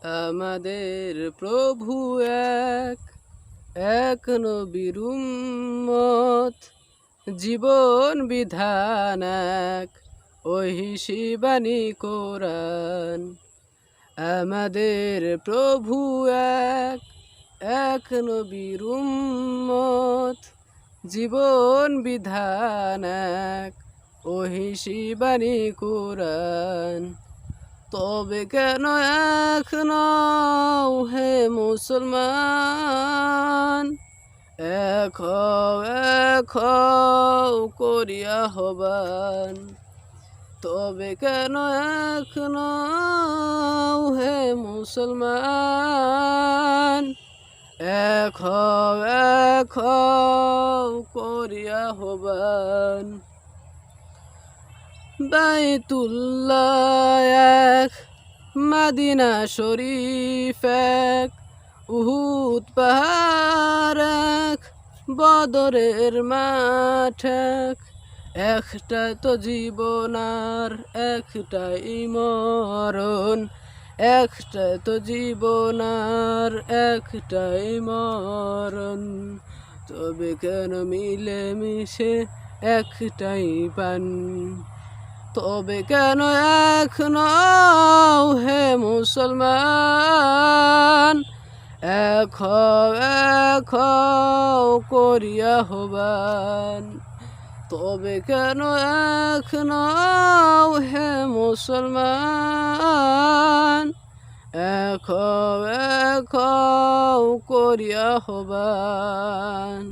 আমাদের প্রভু এক, এক নবীর উম্মত, জীবন বিধান এক, ঐশী বাণী কোরআন। আমাদের প্রভু এক, এক নবীর উম্মত, জীবন বিধান এক, ঐশী বাণী কোরআন। তবে কেন এখনো হে মুসলমান, এক করিয়া হবান। তবে কেন এখনো হে মুসলমান, এক করিয়া হবান। বাইতুল্লাহ এক, মদিনা শরীফ এক, উহুদ পাহাড় এক, বদরের মাঠ এক। একটাই তো জীবন আর একটাই মরণ, একটাই তো জীবন আর একটাই মরণ। তবে কেন মিলে মিশে একটাই পান, তবে কেন এখনো হে মুসলমান, এক করিয়া হবান। তবে কেন এখনো হে মুসলমান, এক করিয়া হবান।